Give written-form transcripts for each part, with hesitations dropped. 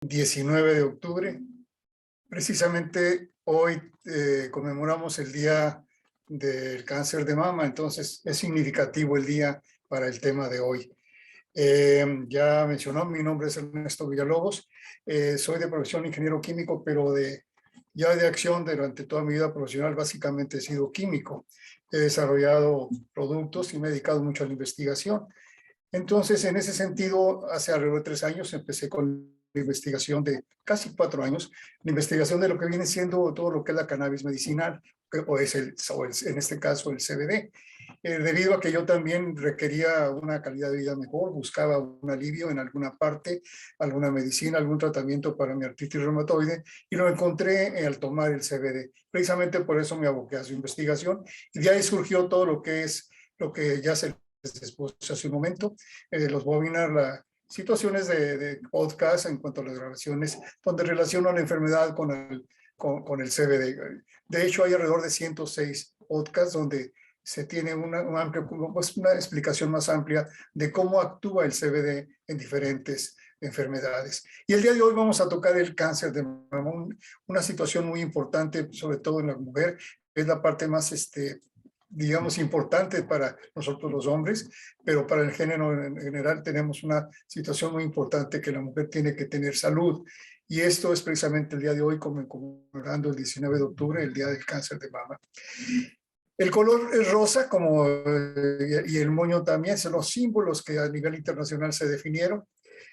19 de octubre. Precisamente hoy conmemoramos el Día del Cáncer de Mama, entonces es significativo el día para el tema de hoy. Ya mencionó, mi nombre es Ernesto Villalobos, soy de profesión ingeniero químico, pero ya de acción durante toda mi vida profesional básicamente he sido químico. He desarrollado productos y me he dedicado mucho a la investigación. Entonces, en ese sentido, hace alrededor de 3 años empecé con la investigación de casi 4 años, la investigación de lo que viene siendo todo lo que es la cannabis medicinal, en este caso el CBD. Debido a que yo también requería una calidad de vida mejor, buscaba un alivio en alguna parte, alguna medicina, algún tratamiento para mi artritis reumatoide, y lo encontré al tomar el CBD. Precisamente por eso me aboqué a su investigación, y de ahí surgió todo lo que es, lo que ya se después hace un momento, los webinars, las situaciones de podcast en cuanto a las grabaciones, donde relaciono la enfermedad con el CBD. De hecho, hay alrededor de 106 podcasts donde se tiene una explicación más amplia de cómo actúa el CBD en diferentes enfermedades. Y el día de hoy vamos a tocar el cáncer de mama, una situación muy importante, sobre todo en la mujer, es la parte más digamos, importante para nosotros los hombres, pero para el género en general tenemos una situación muy importante que la mujer tiene que tener salud. Y esto es precisamente el día de hoy, conmemorando el 19 de octubre, el Día del Cáncer de Mama. El color es rosa, y el moño también, son los símbolos que a nivel internacional se definieron.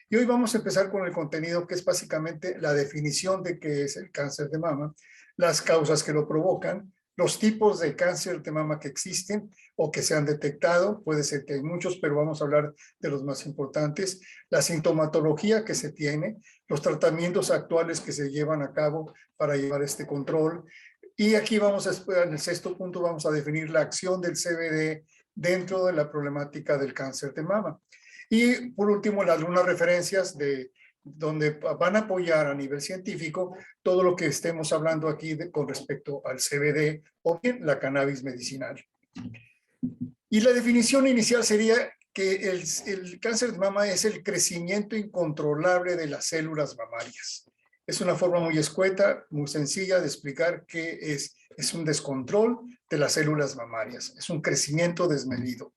Y hoy vamos a empezar con el contenido que es básicamente la definición de qué es el cáncer de mama, las causas que lo provocan, los tipos de cáncer de mama que existen o que se han detectado, puede ser que hay muchos, pero vamos a hablar de los más importantes, la sintomatología que se tiene, los tratamientos actuales que se llevan a cabo para llevar este control. Y aquí vamos en el sexto punto, vamos a definir la acción del CBD dentro de la problemática del cáncer de mama. Y por último, algunas referencias donde van a apoyar a nivel científico todo lo que estemos hablando aquí con respecto al CBD o bien la cannabis medicinal. Y la definición inicial sería que el cáncer de mama es el crecimiento incontrolable de las células mamarias. Es una forma muy escueta, muy sencilla de explicar qué es. Es un descontrol de las células mamarias, es un crecimiento desmedido.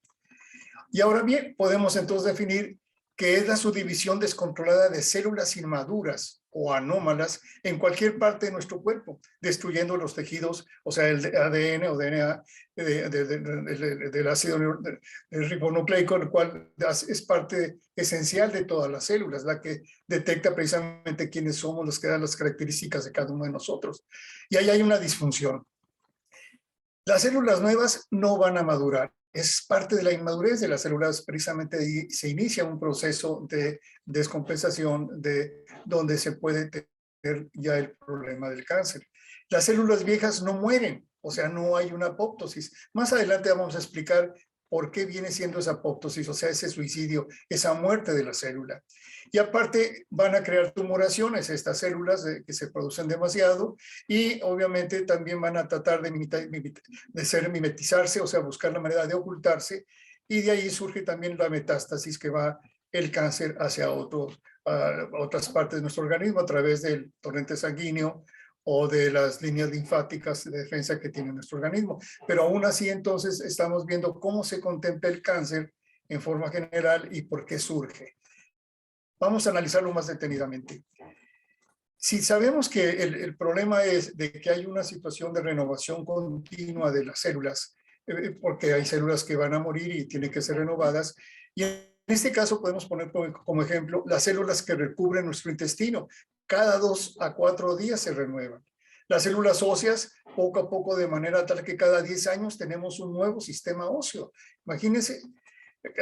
Y ahora bien, podemos entonces definir que es la subdivisión descontrolada de células inmaduras o anómalas en cualquier parte de nuestro cuerpo, destruyendo los tejidos, o sea, el ADN o DNA del ácido ribonucleico, el cual es parte esencial de todas las células, la que detecta precisamente quiénes somos, los que dan las características de cada uno de nosotros. Y ahí hay una disfunción. Las células nuevas no van a madurar. Es parte de la inmadurez de las células, precisamente se inicia un proceso de descompensación donde se puede tener ya el problema del cáncer. Las células viejas no mueren, o sea, no hay una apoptosis. Más adelante vamos a explicar por qué viene siendo esa apoptosis, o sea, ese suicidio, esa muerte de la célula. Y aparte van a crear tumoraciones estas células que se producen demasiado y obviamente también van a tratar de mimetizarse, o sea, buscar la manera de ocultarse, y de ahí surge también la metástasis que va el cáncer hacia otras partes de nuestro organismo a través del torrente sanguíneo o de las líneas linfáticas de defensa que tiene nuestro organismo. Pero aún así, entonces, estamos viendo cómo se contempla el cáncer en forma general y por qué surge. Vamos a analizarlo más detenidamente. Si sabemos que el problema es de que hay una situación de renovación continua de las células, porque hay células que van a morir y tienen que ser renovadas, y en este caso podemos poner como ejemplo las células que recubren nuestro intestino. Cada 2 a 4 días se renuevan. Las células óseas, poco a poco, de manera tal que cada 10 años tenemos un nuevo sistema óseo. Imagínense.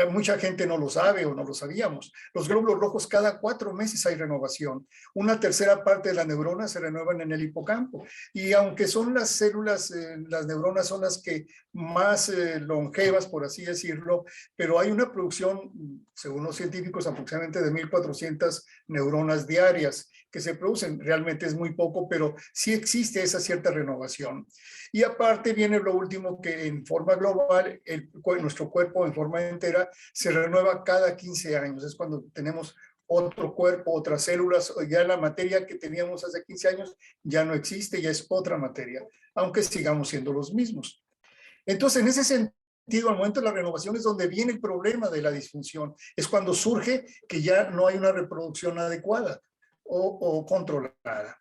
Mucha gente no lo sabe o no lo sabíamos. Los glóbulos rojos, cada 4 meses hay renovación. Una tercera parte de las neuronas se renuevan en el hipocampo. Y aunque son las células, las neuronas son las que más longevas, por así decirlo, pero hay una producción, según los científicos, aproximadamente de 1.400 neuronas diarias que se producen. Realmente es muy poco, pero sí existe esa cierta renovación. Y aparte viene lo último, que en forma global, nuestro cuerpo en forma entera se renueva cada 15 años. Es cuando tenemos otro cuerpo, otras células, ya la materia que teníamos hace 15 años ya no existe, ya es otra materia, aunque sigamos siendo los mismos. Entonces, en ese sentido, al momento de la renovación es donde viene el problema de la disfunción. Es cuando surge que ya no hay una reproducción adecuada o controlada.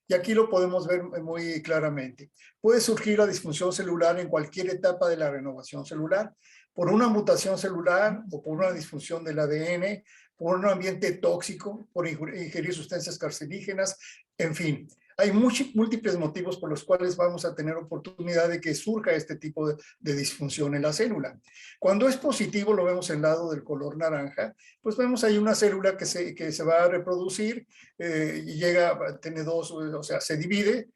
Y aquí lo podemos ver muy claramente. Puede surgir la disfunción celular en cualquier etapa de la renovación celular, por una mutación celular o por una disfunción del ADN, por un ambiente tóxico, por ingerir sustancias carcinógenas, en fin. Hay múltiples motivos por los cuales vamos a tener oportunidad de que surja este tipo de disfunción en la célula. Cuando es positivo, lo vemos en el lado del color naranja, pues vemos ahí una célula que se va a reproducir y tiene dos, o sea, se divide,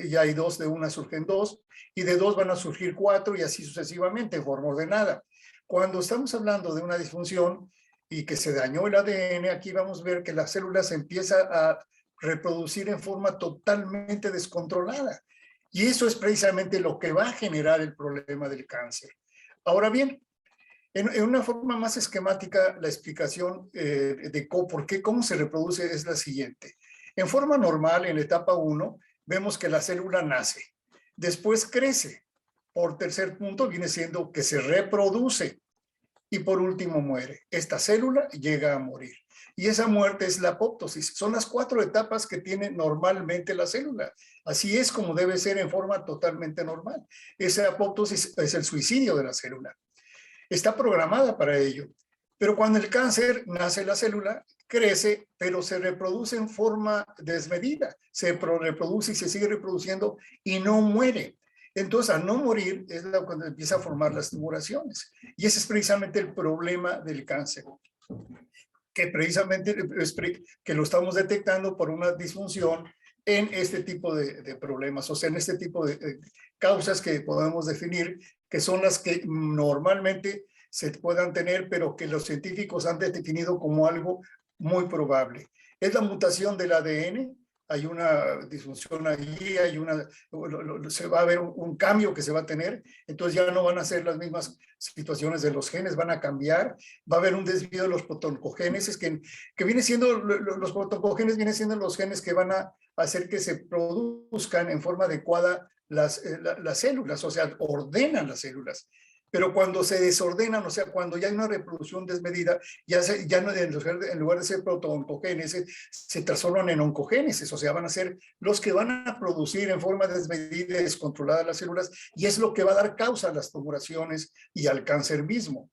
ya hay dos, de una surgen dos, y de dos van a surgir cuatro y así sucesivamente en forma ordenada. Cuando estamos hablando de una disfunción y que se dañó el ADN, aquí vamos a ver que la célula se empieza a reproducir en forma totalmente descontrolada. Y eso es precisamente lo que va a generar el problema del cáncer. Ahora bien, en una forma más esquemática, la explicación de cómo se reproduce es la siguiente. En forma normal, en la etapa 1, vemos que la célula nace, después crece. Por tercer punto, viene siendo que se reproduce y por último muere. Esta célula llega a morir. Y esa muerte es la apoptosis. Son las 4 etapas que tiene normalmente la célula. Así es como debe ser en forma totalmente normal. Esa apoptosis es el suicidio de la célula. Está programada para ello. Pero cuando el cáncer nace la célula, crece, pero se reproduce en forma desmedida. Se reproduce y se sigue reproduciendo y no muere. Entonces, al no morir es cuando empieza a formar las tumoraciones. Y ese es precisamente el problema del cáncer, que precisamente que lo estamos detectando por una disfunción en este tipo de problemas, o sea, en este tipo de causas que podemos definir, que son las que normalmente se puedan tener, pero que los científicos han definido como algo muy probable. Es la mutación del ADN, hay una disfunción allí, se va a ver un cambio que se va a tener, entonces ya no van a ser las mismas situaciones de los genes, van a cambiar, va a haber un desvío de los protoncogenes, que viene siendo, los protoncogenes vienen siendo los genes que van a hacer que se produzcan en forma adecuada las células, o sea, ordenan las células. Pero cuando se desordenan, o sea, cuando ya hay una reproducción desmedida, ya no, en lugar de ser protooncogenes, se transforman en oncogenes, o sea, van a ser los que van a producir en forma desmedida y descontrolada las células, y es lo que va a dar causa a las tumoraciones y al cáncer mismo.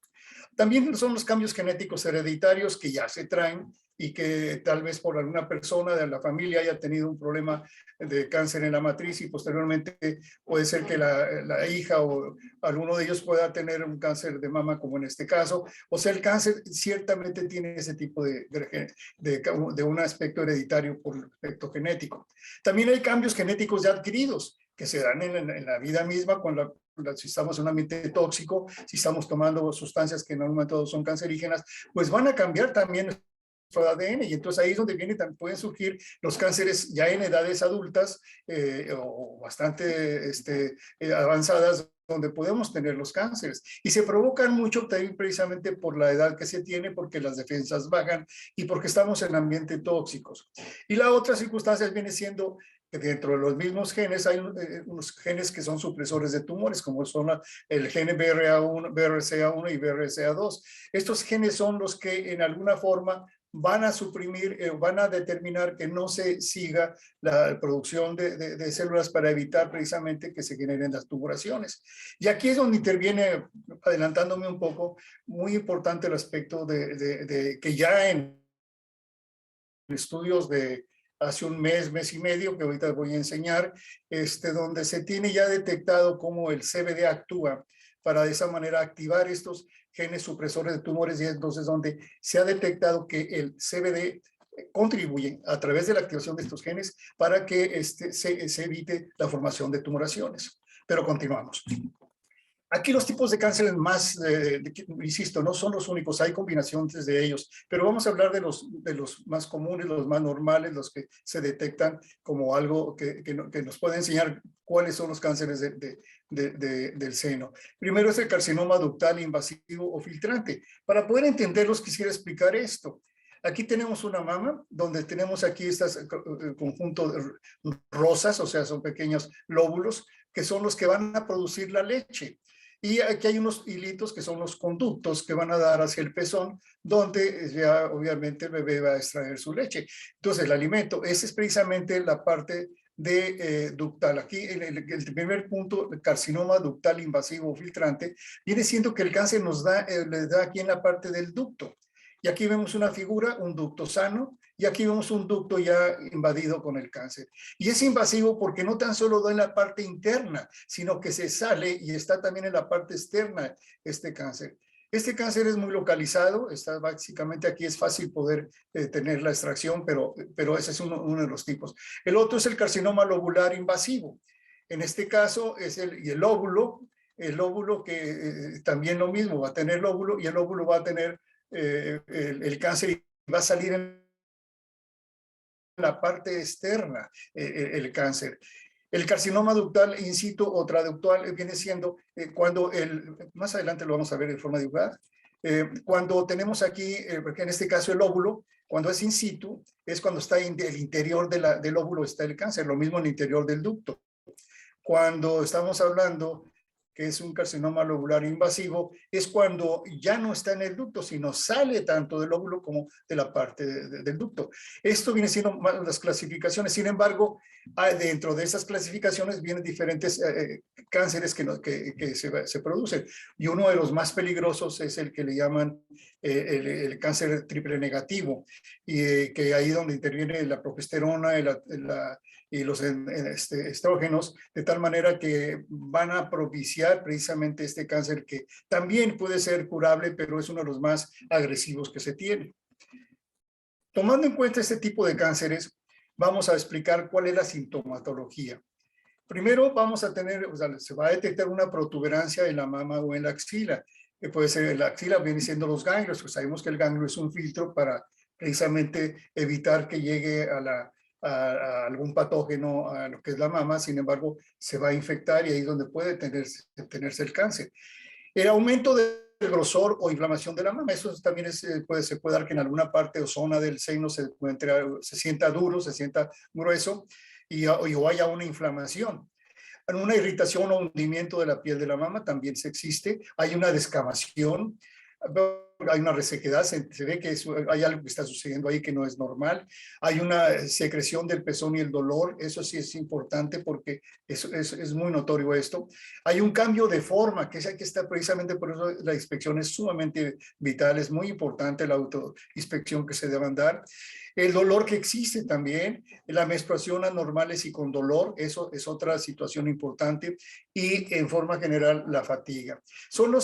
También son los cambios genéticos hereditarios que ya se traen y que tal vez por alguna persona de la familia haya tenido un problema de cáncer en la matriz y posteriormente puede ser que la hija o alguno de ellos pueda tener un cáncer de mama como en este caso. O sea, el cáncer ciertamente tiene ese tipo de un aspecto hereditario por el aspecto genético. También hay cambios genéticos ya adquiridos que se dan en la vida misma si estamos en un ambiente tóxico, si estamos tomando sustancias que normalmente son cancerígenas, pues van a cambiar también nuestro ADN y entonces ahí es donde pueden surgir los cánceres ya en edades adultas o bastante avanzadas, donde podemos tener los cánceres y se provocan mucho también precisamente por la edad que se tiene, porque las defensas bajan y porque estamos en ambientes tóxicos. Y la otra circunstancia viene siendo que dentro de los mismos genes hay unos genes que son supresores de tumores, como son el gen BRCA1 y BRCA2. Estos genes son los que en alguna forma van a suprimir, van a determinar que no se siga la producción de células para evitar precisamente que se generen las tumoraciones. Y aquí es donde interviene, adelantándome un poco, muy importante el aspecto de que ya en estudios de hace un mes y medio, que ahorita voy a enseñar, donde se tiene ya detectado cómo el CBD actúa para de esa manera activar estos genes supresores de tumores, y entonces donde se ha detectado que el CBD contribuye a través de la activación de estos genes para que se evite la formación de tumoraciones. Pero continuamos. Aquí los tipos de cánceres más, insisto, no son los únicos, hay combinaciones de ellos, pero vamos a hablar de los más comunes, los más normales, los que se detectan como algo que nos puede enseñar cuáles son los cánceres del seno. Primero es el carcinoma ductal invasivo o filtrante. Para poder entenderlos quisiera explicar esto. Aquí tenemos una mama donde tenemos aquí estas conjunto de rosas, o sea, son pequeños lóbulos que son los que van a producir la leche. Y aquí hay unos hilitos que son los conductos que van a dar hacia el pezón, donde ya obviamente el bebé va a extraer su leche. Entonces el alimento, esa es precisamente la parte de ductal. Aquí el primer punto, el carcinoma ductal invasivo filtrante, viene siendo que el cáncer nos da, le da aquí en la parte del ducto. Y aquí vemos una figura, un ducto sano, y aquí vemos un ducto ya invadido con el cáncer. Y es invasivo porque no tan solo da en la parte interna, sino que se sale y está también en la parte externa este cáncer. Este cáncer es muy localizado, está básicamente aquí, es fácil poder tener la extracción, pero ese es uno de los tipos. El otro es el carcinoma lobular invasivo. En este caso es el lóbulo que también lo mismo, va a tener lóbulo y el lóbulo va a tener el cáncer y va a salir en la parte externa el cáncer. El carcinoma ductal in situ o traductal viene siendo cuando más adelante lo vamos a ver en forma dibujada, cuando tenemos aquí, porque en este caso el óvulo, cuando es in situ, es cuando está en el interior del óvulo está el cáncer, lo mismo en el interior del ducto. Cuando estamos hablando que es un carcinoma lobular invasivo, es cuando ya no está en el ducto, sino sale tanto del óvulo como de la parte del ducto. Esto viene siendo las clasificaciones. Sin embargo, dentro de esas clasificaciones vienen diferentes cánceres que se producen. Y uno de los más peligrosos es el que le llaman el cáncer triple negativo, y que ahí donde interviene la progesterona y los estrógenos, de tal manera que van a propiciar precisamente este cáncer que también puede ser curable, pero es uno de los más agresivos que se tiene. Tomando en cuenta este tipo de cánceres, vamos a explicar cuál es la sintomatología. Primero vamos a tener, o sea, se va a detectar una protuberancia en la mama o en la axila. Que puede ser la axila, viene siendo los ganglios, pues sabemos que el ganglio es un filtro para precisamente evitar que llegue a algún patógeno a lo que es la mama. Sin embargo, se va a infectar y ahí es donde puede tenerse el cáncer. El aumento del grosor o inflamación de la mama, eso también se puede dar que en alguna parte o zona del seno se sienta duro, se sienta grueso o haya una inflamación. Una irritación o hundimiento de la piel de la mama también se existe. Hay una descamación, hay una resequedad, se ve que hay algo que está sucediendo ahí que no es normal. Hay una secreción del pezón y el dolor, eso sí es importante porque es muy notorio esto. Hay un cambio de forma, que está precisamente por eso la inspección es sumamente vital, es muy importante la autoinspección que se debe dar. El dolor que existe también, la menstruación anormales y con dolor, eso es otra situación importante, y en forma general la fatiga. Son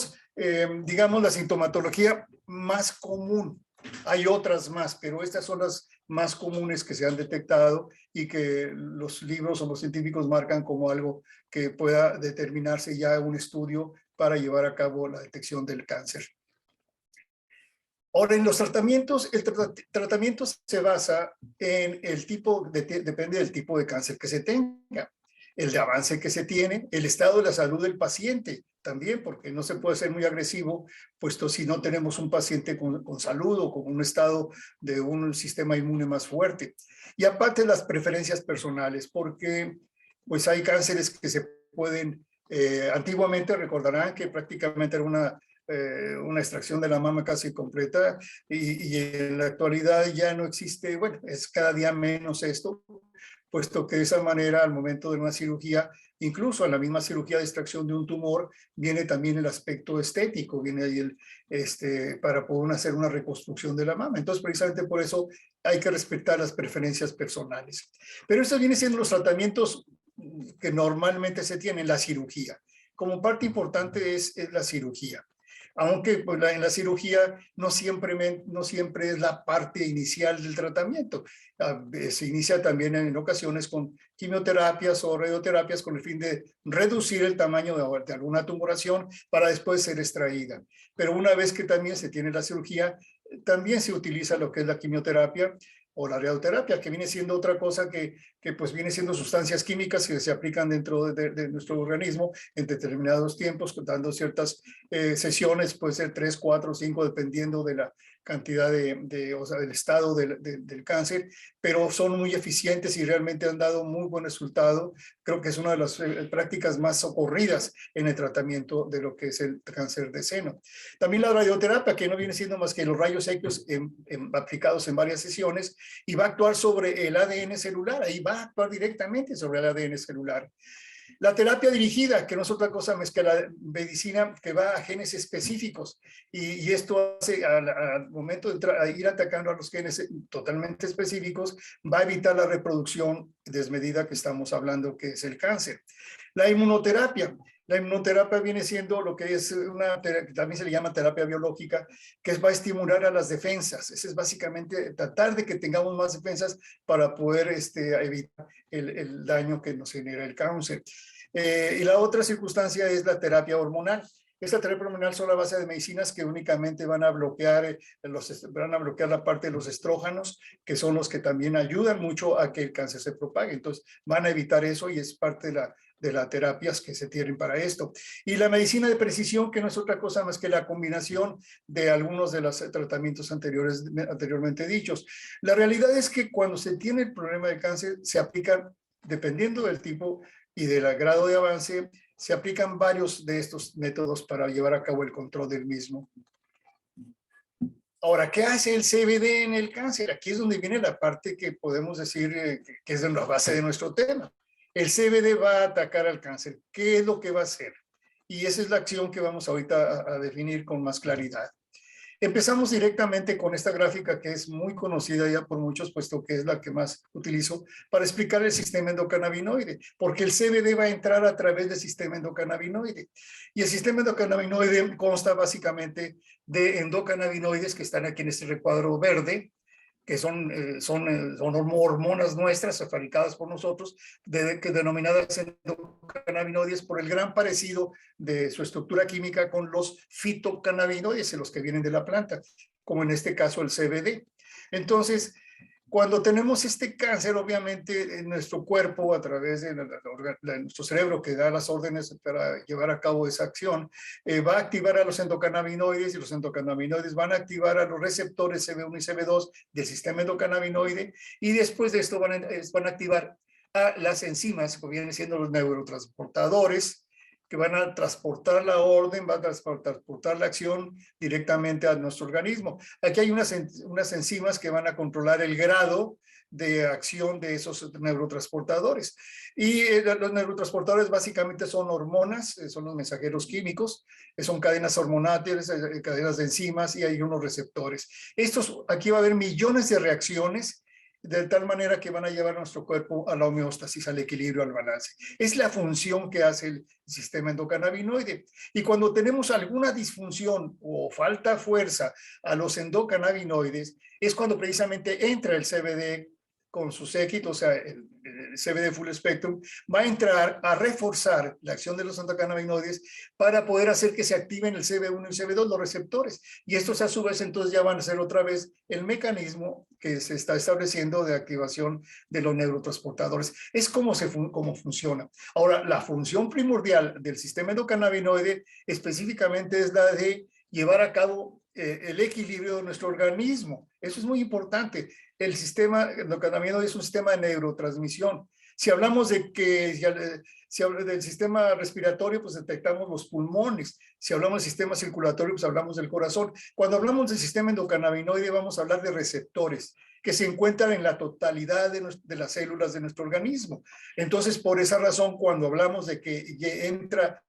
digamos, la sintomatología más común. Hay otras más, pero estas son las más comunes que se han detectado y que los libros o los científicos marcan como algo que pueda determinarse ya un estudio para llevar a cabo la detección del cáncer. Ahora, en los tratamientos, el tratamiento se basa en el tipo, depende del tipo de cáncer que se tenga, el de avance que se tiene, el estado de la salud del paciente también, porque no se puede ser muy agresivo, puesto si no tenemos un paciente con salud o con un estado de un sistema inmune más fuerte. Y aparte las preferencias personales, porque pues hay cánceres que se pueden, antiguamente recordarán que prácticamente era una extracción de la mama casi completa y en la actualidad ya no existe, bueno, es cada día menos esto, puesto que de esa manera al momento de una cirugía, incluso en la misma cirugía de extracción de un tumor, viene también el aspecto estético, viene ahí para poder hacer una reconstrucción de la mama. Entonces, precisamente por eso hay que respetar las preferencias personales. Pero esto viene siendo los tratamientos que normalmente se tienen, la cirugía. Como parte importante es la cirugía. Aunque pues, en la cirugía no siempre es la parte inicial del tratamiento. Se inicia también en ocasiones con quimioterapias o radioterapias con el fin de reducir el tamaño de alguna tumoración para después ser extraída. Pero una vez que también se tiene la cirugía, también se utiliza lo que es la quimioterapia o la radioterapia, que viene siendo otra cosa que pues viene siendo sustancias químicas que se aplican dentro de nuestro organismo en determinados tiempos, dando ciertas sesiones, puede ser 3, 4, 5, dependiendo de la cantidad o sea, del estado del cáncer, pero son muy eficientes y realmente han dado muy buen resultado. Creo que es una de las prácticas más socorridas en el tratamiento de lo que es el cáncer de seno. También la radioterapia, que no viene siendo más que los rayos X aplicados en varias sesiones, y va a actuar sobre el ADN celular, ahí va a actuar directamente sobre el ADN celular. La terapia dirigida, que no es otra cosa más que la medicina que va a genes específicos, y esto hace al momento de ir atacando a los genes totalmente específicos, va a evitar la reproducción desmedida que estamos hablando, que es el cáncer. La inmunoterapia viene siendo lo que es también se le llama terapia biológica, que va a estimular a las defensas. Ese es básicamente tratar de que tengamos más defensas para poder evitar el daño que nos genera el cáncer. Y la otra circunstancia es la terapia hormonal. Esta terapia hormonal son a base de medicinas que únicamente van a bloquear la parte de los estrógenos, que son los que también ayudan mucho a que el cáncer se propague. Entonces, van a evitar eso y es parte de las terapias que se tienen para esto. Y la medicina de precisión, que no es otra cosa más que la combinación de algunos de los tratamientos anteriormente dichos. La realidad es que cuando se tiene el problema de cáncer, se aplican, dependiendo del tipo y del grado de avance, se aplican varios de estos métodos para llevar a cabo el control del mismo. Ahora, ¿qué hace el CBD en el cáncer? Aquí es donde viene la parte que podemos decir que es la base de nuestro tema. El CBD va a atacar al cáncer. ¿Qué es lo que va a hacer? Y esa es la acción que vamos ahorita a definir con más claridad. Empezamos directamente con esta gráfica que es muy conocida ya por muchos, puesto que es la que más utilizo para explicar el sistema endocannabinoide, porque el CBD va a entrar a través del sistema endocannabinoide. Y el sistema endocannabinoide consta básicamente de endocannabinoides que están aquí en este recuadro verde, que son hormonas nuestras fabricadas por nosotros, denominadas endocannabinoides por el gran parecido de su estructura química con los fitocannabinoides, los que vienen de la planta, como en este caso el CBD. Entonces, cuando tenemos este cáncer, obviamente en nuestro cuerpo, a través de nuestro cerebro que da las órdenes para llevar a cabo esa acción, va a activar a los endocannabinoides y los endocannabinoides van a activar a los receptores CB1 y CB2 del sistema endocannabinoide y después de esto van a activar a las enzimas que vienen siendo los neurotransportadores que van a transportar la orden, van a transportar la acción directamente a nuestro organismo. Aquí hay unas enzimas que van a controlar el grado de acción de esos neurotransportadores. Y los neurotransportadores básicamente son hormonas, son los mensajeros químicos, son cadenas hormonales, cadenas de enzimas y hay unos receptores. Aquí va a haber millones de reacciones de tal manera que van a llevar a nuestro cuerpo a la homeostasis, al equilibrio, al balance. Es la función que hace el sistema endocannabinoide. Y cuando tenemos alguna disfunción o falta fuerza a los endocannabinoides, es cuando precisamente entra el CBD con su séquito, o sea, el CBD Full Spectrum, va a entrar a reforzar la acción de los endocannabinoides para poder hacer que se activen el CB1 y CB2, los receptores. Y estos a su vez entonces ya van a ser otra vez el mecanismo que se está estableciendo de activación de los neurotransportadores. Es como funciona. Ahora, la función primordial del sistema endocannabinoide específicamente es la de llevar a cabo el equilibrio de nuestro organismo. Eso es muy importante. El sistema endocannabinoide es un sistema de neurotransmisión. Si hablamos de si hablamos del sistema respiratorio, pues detectamos los pulmones. Si hablamos del sistema circulatorio, pues hablamos del corazón. Cuando hablamos del sistema endocannabinoide, vamos a hablar de receptores que se encuentran en la totalidad de las células de nuestro organismo. Entonces, por esa razón, cuando hablamos de que entra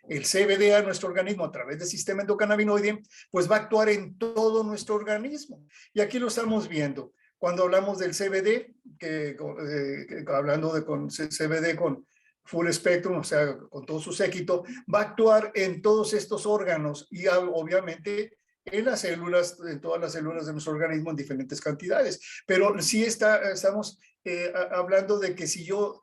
el CBD a nuestro organismo a través del sistema endocannabinoide, pues va a actuar en todo nuestro organismo. Y aquí lo estamos viendo. Cuando hablamos del CBD, hablando de CBD con full spectrum, o sea, con todo su séquito, va a actuar en todos estos órganos y obviamente en las células, en todas las células de nuestro organismo en diferentes cantidades. Pero sí estamos hablando de que si yo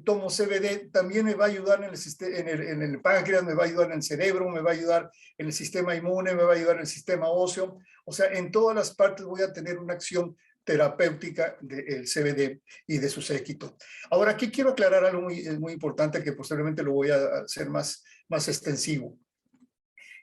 tomo CBD, también me va a ayudar en el páncreas, me va a ayudar en el cerebro, me va a ayudar en el sistema inmune, me va a ayudar en el sistema óseo. O sea, en todas las partes voy a tener una acción terapéutica del CBD y de su séquito. Ahora, aquí quiero aclarar algo muy importante que posteriormente lo voy a hacer más extensivo.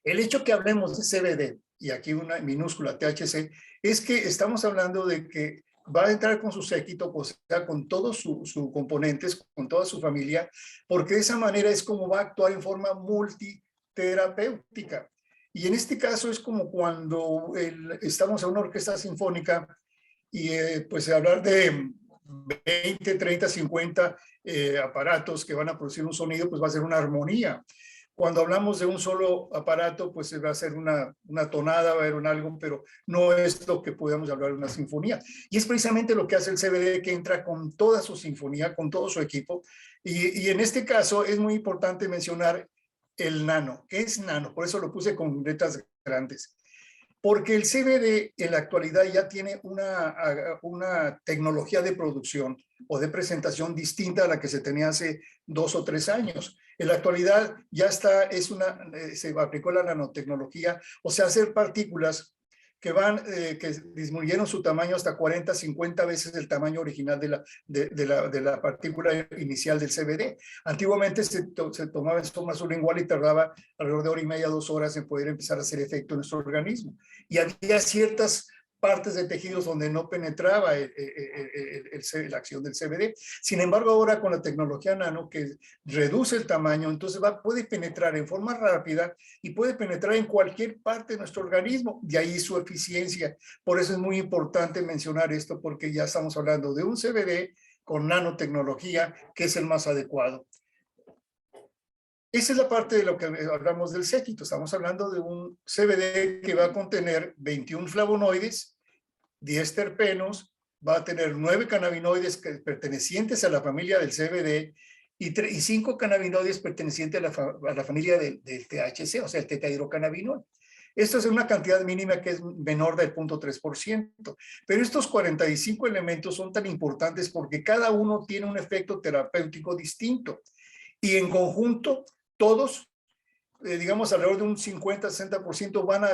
El hecho que hablemos de CBD y aquí una minúscula THC, es que estamos hablando de que va a entrar con su séquito, o sea, con todos sus componentes, con toda su familia, porque de esa manera es como va a actuar en forma multiterapéutica. Y en este caso es como cuando estamos en una orquesta sinfónica y pues hablar de 20, 30, 50 aparatos que van a producir un sonido, pues va a ser una armonía. Cuando hablamos de un solo aparato, pues va a ser una tonada, va a haber un algo, pero no es lo que podemos hablar de una sinfonía. Y es precisamente lo que hace el CBD, que entra con toda su sinfonía, con todo su equipo. Y en este caso es muy importante mencionar el nano. ¿Qué es nano? Por eso lo puse con letras grandes. Porque el CBD en la actualidad ya tiene una tecnología de producción o de presentación distinta a la que se tenía hace 2 o 3 años. En la actualidad ya está, se aplicó la nanotecnología, o sea, hacer partículas que disminuyeron su tamaño hasta 40, 50 veces el tamaño original de la partícula inicial del CBD. Antiguamente se tomaba en forma sublingual y tardaba alrededor de 1 hora y media, 2 horas en poder empezar a hacer efecto en nuestro organismo. Y había ciertas partes de tejidos donde no penetraba la acción del CBD. Sin embargo, ahora con la tecnología nano que reduce el tamaño, entonces puede penetrar en forma rápida y puede penetrar en cualquier parte de nuestro organismo, de ahí su eficiencia. Por eso es muy importante mencionar esto, porque ya estamos hablando de un CBD con nanotecnología, que es el más adecuado. Esa es la parte de lo que hablamos del séquito. Estamos hablando de un CBD que va a contener 21 flavonoides, 10 terpenos, va a tener 9 cannabinoides pertenecientes a la familia del CBD y 5 cannabinoides pertenecientes a la familia del THC, o sea, el tetahidrocannabinol. Esto es una cantidad mínima que es menor del 0.3%, pero estos 45 elementos son tan importantes porque cada uno tiene un efecto terapéutico distinto y en conjunto todos, digamos, alrededor de un 50-60% van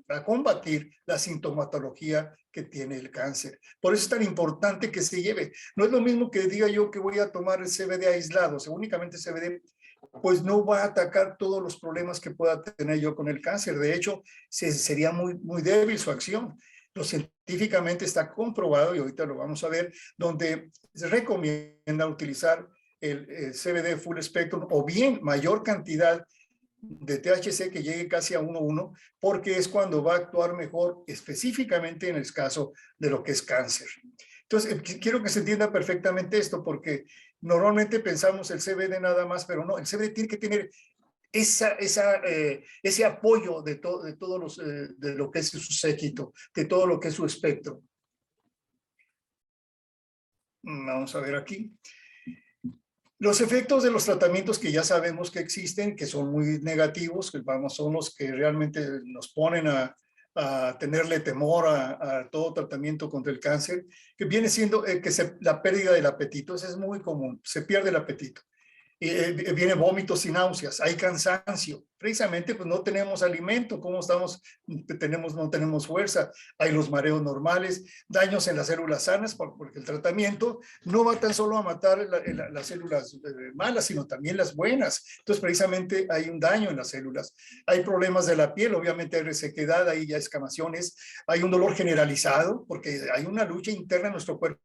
a combatir la sintomatología que tiene el cáncer. Por eso es tan importante que se lleve. No es lo mismo que diga yo que voy a tomar el CBD aislado, o sea, únicamente CBD, pues no va a atacar todos los problemas que pueda tener yo con el cáncer. De hecho, sería muy, muy débil su acción. Lo científicamente está comprobado, y ahorita lo vamos a ver, donde se recomienda utilizar el CBD full spectrum o bien mayor cantidad de THC que llegue casi a 1,1, porque es cuando va a actuar mejor específicamente en el caso de lo que es cáncer. Entonces, quiero que se entienda perfectamente esto, porque normalmente pensamos el CBD nada más, pero no, el CBD tiene que tener ese apoyo de lo que es su séquito, de todo lo que es su espectro. Vamos a ver aquí. Los efectos de los tratamientos que ya sabemos que existen, que son muy negativos, que son los que realmente nos ponen a tenerle temor a todo tratamiento contra el cáncer, que viene siendo la pérdida del apetito. Eso es muy común, se pierde el apetito. Viene vómitos y náuseas, hay cansancio, precisamente pues no tenemos alimento, ¿cómo estamos? No tenemos fuerza, hay los mareos normales, daños en las células sanas, porque el tratamiento no va tan solo a matar las células malas, sino también las buenas. Entonces precisamente hay un daño en las células, hay problemas de la piel, obviamente hay resequedad, hay ya escamaciones, hay un dolor generalizado, porque hay una lucha interna en nuestro cuerpo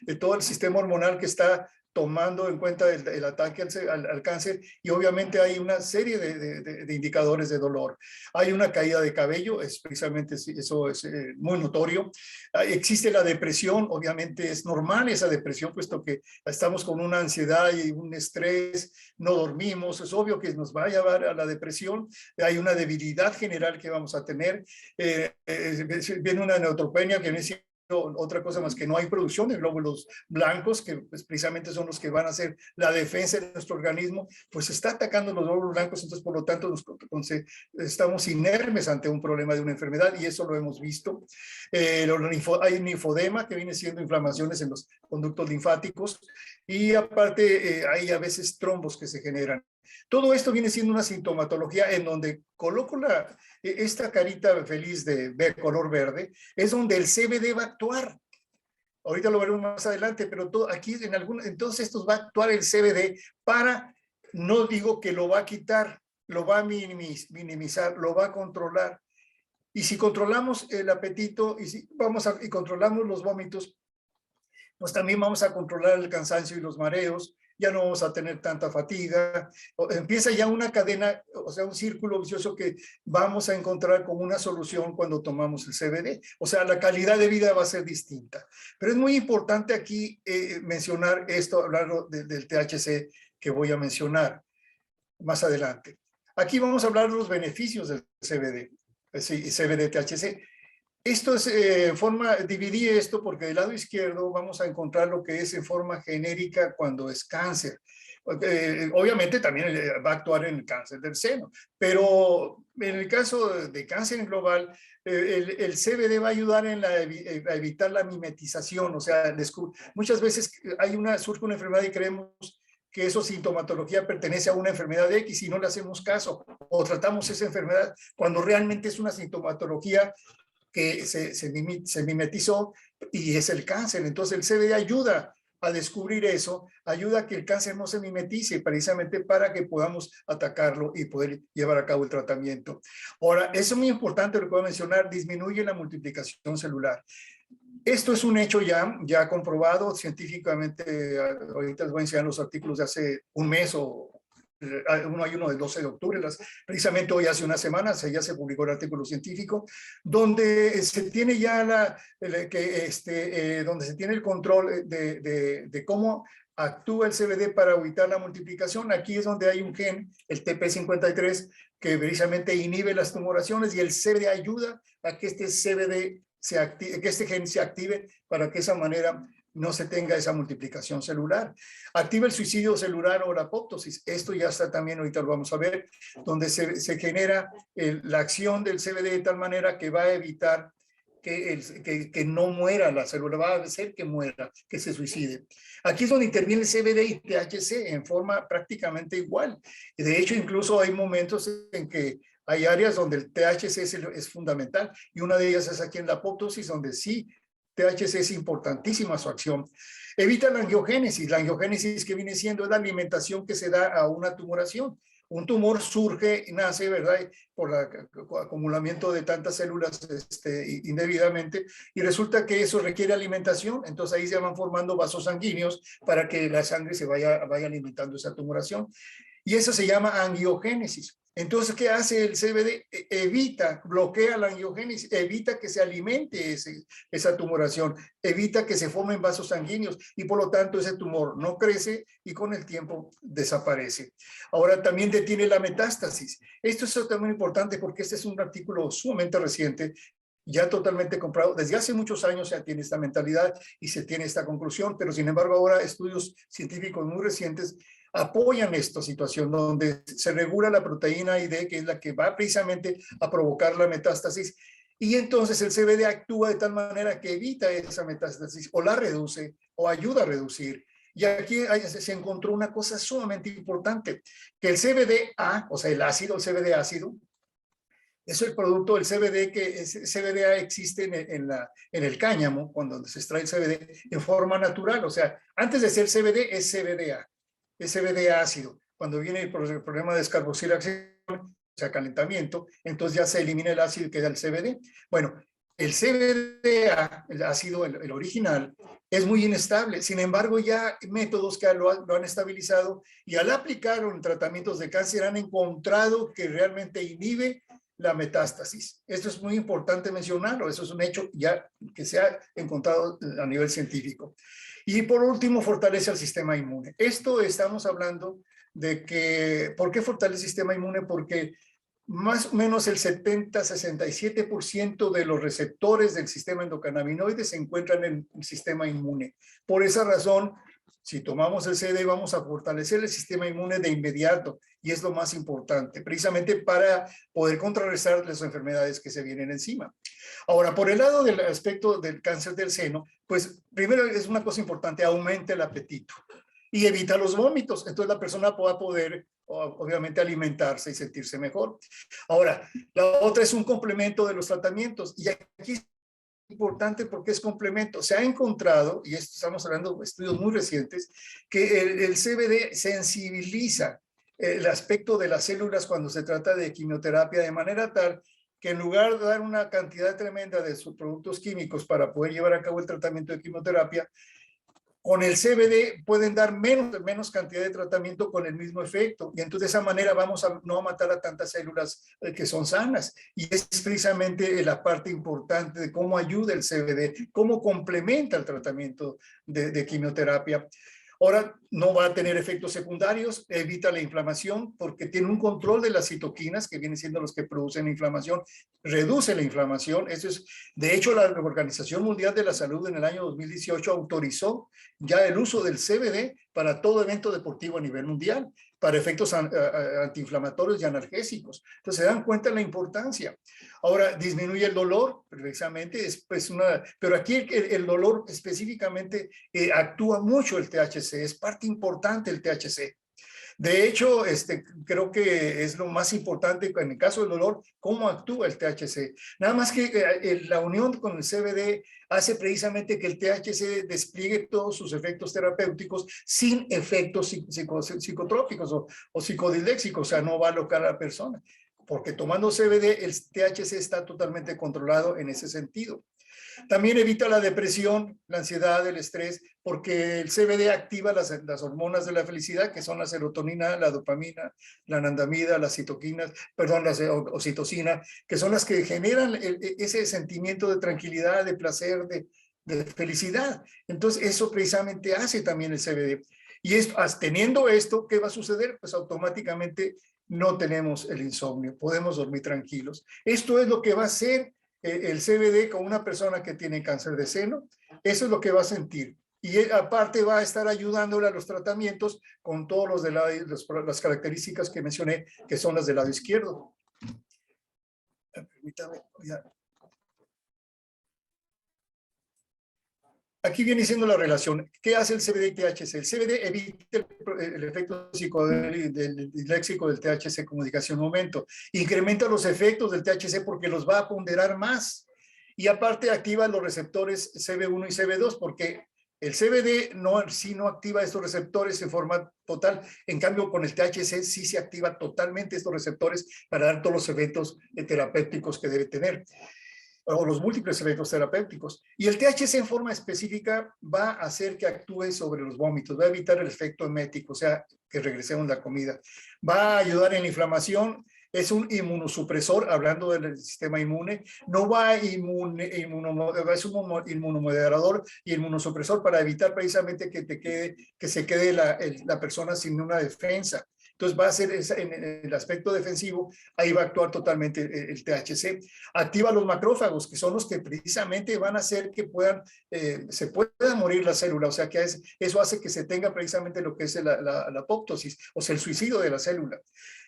de todo el sistema hormonal que está tomando en cuenta el ataque al cáncer, y obviamente hay una serie de indicadores de dolor. Hay una caída de cabello, precisamente eso es muy notorio. Existe la depresión, obviamente es normal esa depresión, puesto que estamos con una ansiedad y un estrés, no dormimos, es obvio que nos va a llevar a la depresión. Hay una debilidad general que vamos a tener. Viene una neutropenia que viene otra cosa más que no hay producción de glóbulos blancos, que pues, precisamente son los que van a hacer la defensa de nuestro organismo, pues está atacando los glóbulos blancos, entonces por lo tanto estamos inermes ante un problema de una enfermedad, y eso lo hemos visto. Hay linfodema, que viene siendo inflamaciones en los conductos linfáticos, y aparte hay a veces trombos que se generan. Todo esto viene siendo una sintomatología en donde coloco esta carita feliz de color verde, es donde el CBD va a actuar. Ahorita lo veremos más adelante, pero aquí en todos estos va a actuar el CBD para, no digo que lo va a quitar, lo va a minimizar, lo va a controlar. Y si controlamos el apetito y controlamos los vómitos, pues también vamos a controlar el cansancio y los mareos, ya no vamos a tener tanta fatiga, empieza ya una cadena, o sea, un círculo vicioso que vamos a encontrar como una solución cuando tomamos el CBD. O sea, la calidad de vida va a ser distinta. Pero es muy importante aquí mencionar esto, hablar del THC que voy a mencionar más adelante. Aquí vamos a hablar de los beneficios del CBD, CBD-THC. Esto es dividí esto porque del lado izquierdo vamos a encontrar lo que es en forma genérica cuando es cáncer. Obviamente también va a actuar en el cáncer del seno, pero en el caso de cáncer en global, el CBD va a ayudar a evitar la mimetización. O sea, muchas veces surge una enfermedad y creemos que esa sintomatología pertenece a una enfermedad X y no le hacemos caso o tratamos esa enfermedad cuando realmente es una sintomatología que se mimetizó y es el cáncer. Entonces el CBD ayuda a descubrir eso, ayuda a que el cáncer no se mimetice precisamente para que podamos atacarlo y poder llevar a cabo el tratamiento. Ahora, eso es muy importante, lo que voy a mencionar, disminuye la multiplicación celular. Esto es un hecho ya comprobado científicamente. Ahorita les voy a enseñar los artículos de hace un mes hay uno del 12 de octubre, precisamente hoy hace una semana ya se publicó el artículo científico, donde se tiene ya donde se tiene el control de cómo actúa el CBD para evitar la multiplicación. Aquí es donde hay un gen, el TP53, que precisamente inhibe las tumoraciones y el CBD ayuda a que este gen se active para que de esa manera no se tenga esa multiplicación celular. Activa el suicidio celular o la apoptosis. Esto ya está también, ahorita lo vamos a ver, donde se genera la acción del CBD de tal manera que va a evitar que no muera la célula, va a hacer que muera, que se suicide. Aquí es donde interviene el CBD y THC en forma prácticamente igual. De hecho, incluso hay momentos en que hay áreas donde el THC es fundamental y una de ellas es aquí en la apoptosis, donde sí THC es importantísima su acción. Evita la angiogénesis. La angiogénesis que viene siendo la alimentación que se da a una tumoración. Un tumor surge, nace, ¿verdad? Por el acumulamiento de tantas células indebidamente y resulta que eso requiere alimentación. Entonces ahí se van formando vasos sanguíneos para que la sangre se vaya alimentando esa tumoración. Y eso se llama angiogénesis. Entonces, ¿qué hace el CBD? Bloquea la angiogénesis, evita que se alimente esa tumoración, evita que se formen vasos sanguíneos y por lo tanto ese tumor no crece y con el tiempo desaparece. Ahora también detiene la metástasis. Esto es también importante porque este es un artículo sumamente reciente, ya totalmente comprado. Desde hace muchos años se tiene esta mentalidad y se tiene esta conclusión, pero sin embargo ahora estudios científicos muy recientes apoyan esta situación donde se regula la proteína ID, que es la que va precisamente a provocar la metástasis, y entonces el CBD actúa de tal manera que evita esa metástasis o la reduce o ayuda a reducir. Y aquí se encontró una cosa sumamente importante, que el CBDA, o sea, el CBD ácido, es el producto del CBD, CBDA existe en el cáñamo, cuando se extrae el CBD, en forma natural. O sea, antes de ser CBD es CBDA. Es CBD ácido. Cuando viene el problema de descarboxilación, o sea, calentamiento, entonces ya se elimina el ácido y queda el CBD. Bueno, el CBDA, el ácido, el original, es muy inestable. Sin embargo, ya métodos que lo han estabilizado y al aplicarlo en tratamientos de cáncer han encontrado que realmente inhibe la metástasis. Esto es muy importante mencionarlo. Eso es un hecho ya que se ha encontrado a nivel científico. Y por último, fortalece el sistema inmune. Esto estamos hablando de que, ¿por qué fortalece el sistema inmune? Porque más o menos el 70-67% de los receptores del sistema endocannabinoide se encuentran en el sistema inmune. Por esa razón, si tomamos el CBD vamos a fortalecer el sistema inmune de inmediato y es lo más importante, precisamente para poder contrarrestar las enfermedades que se vienen encima. Ahora, por el lado del aspecto del cáncer del seno, pues primero es una cosa importante, aumenta el apetito y evita los vómitos. Entonces la persona va a poder, obviamente, alimentarse y sentirse mejor. Ahora, la otra es un complemento de los tratamientos. Y aquí es importante porque es complemento. Se ha encontrado, y esto estamos hablando de estudios muy recientes, que el CBD sensibiliza el aspecto de las células cuando se trata de quimioterapia, de manera tal que en lugar de dar una cantidad tremenda de sus productos químicos para poder llevar a cabo el tratamiento de quimioterapia, con el CBD pueden dar menos cantidad de tratamiento con el mismo efecto. Y entonces de esa manera vamos a no matar a tantas células que son sanas. Y es precisamente la parte importante de cómo ayuda el CBD, cómo complementa el tratamiento de quimioterapia. Ahora no va a tener efectos secundarios, evita la inflamación porque tiene un control de las citoquinas, que vienen siendo los que producen inflamación, reduce la inflamación. Eso es, de hecho, la Organización Mundial de la Salud en el año 2018 autorizó ya el uso del CBD para todo evento deportivo a nivel mundial, para efectos antiinflamatorios y analgésicos. Entonces se dan cuenta de la importancia. Ahora, disminuye el dolor, precisamente, pero aquí el dolor específicamente actúa mucho el THC, es parte importante el THC. De hecho, creo que es lo más importante en el caso del dolor, cómo actúa el THC. Nada más que la unión con el CBD hace precisamente que el THC despliegue todos sus efectos terapéuticos sin efectos psicotrópicos o psicodiléxicos, o sea, no va a alocar a la persona. Porque tomando CBD, el THC está totalmente controlado en ese sentido. También evita la depresión, la ansiedad, el estrés, porque el CBD activa las hormonas de la felicidad, que son la serotonina, la dopamina, la anandamida, las citoquinas, perdón, la oxitocina, que son las que generan ese sentimiento de tranquilidad, de placer, de felicidad. Entonces, eso precisamente hace también el CBD. Y teniendo esto, ¿qué va a suceder? Pues automáticamente no tenemos el insomnio, podemos dormir tranquilos. Esto es lo que va a hacer el CBD con una persona que tiene cáncer de seno. Eso es lo que va a sentir. Y aparte va a estar ayudándole a los tratamientos con todos los de las características que mencioné, que son las del lado izquierdo. Permítame, ya. Aquí viene siendo la relación. ¿Qué hace el CBD y THC? El CBD evita el efecto psicodiléxico del THC como indicación en un momento. Incrementa los efectos del THC porque los va a ponderar más. Y aparte activa los receptores CB1 y CB2 porque el CBD no activa estos receptores en forma total. En cambio, con el THC sí se activa totalmente estos receptores para dar todos los efectos terapéuticos que debe tener, o los múltiples efectos terapéuticos. Y el THC en forma específica va a hacer que actúe sobre los vómitos, va a evitar el efecto emético, o sea, que regresemos la comida. Va a ayudar en la inflamación, es un inmunosupresor, hablando del sistema inmune, no va a es un inmunomoderador y inmunosupresor para evitar precisamente que se quede la persona sin una defensa. Entonces va a ser en el aspecto defensivo, ahí va a actuar totalmente el THC. Activa los macrófagos, que son los que precisamente van a hacer que se pueda morir la célula, o sea que eso hace que se tenga precisamente lo que es la apoptosis, o sea el suicidio de la célula.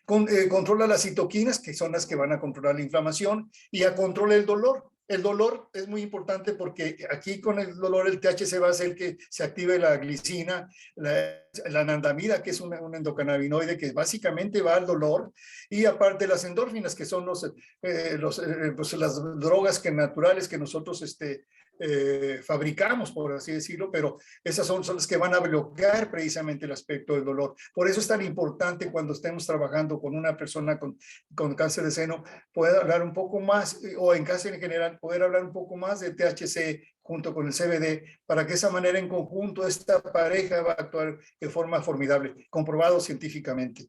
Controla las citoquinas, que son las que van a controlar la inflamación, y controla el dolor. El dolor es muy importante porque aquí con el dolor el THC va a hacer que se active la glicina, la anandamida, que es un endocannabinoide que básicamente va al dolor, y aparte las endorfinas, que son pues las drogas naturales que nosotros fabricamos, por así decirlo, pero esas son las que van a bloquear precisamente el aspecto del dolor. Por eso es tan importante cuando estemos trabajando con una persona con cáncer de seno, poder hablar un poco más, o en cáncer en general, poder hablar un poco más de THC junto con el CBD, para que de esa manera en conjunto esta pareja va a actuar de forma formidable, comprobado científicamente.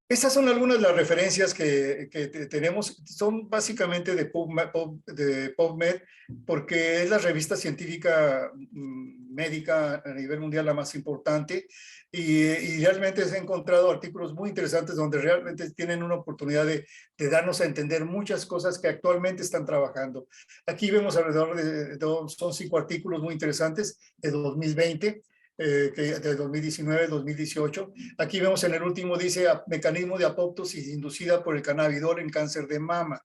Estas son algunas de las referencias que tenemos, son básicamente de PubMed, porque es la revista científica médica a nivel mundial la más importante, y realmente se han encontrado artículos muy interesantes donde realmente tienen una oportunidad de darnos a entender muchas cosas que actualmente están trabajando. Aquí vemos alrededor son 5 artículos muy interesantes de 2020, de 2019, 2018. Aquí vemos en el último, dice mecanismo de apoptosis inducida por el cannabidol en cáncer de mama,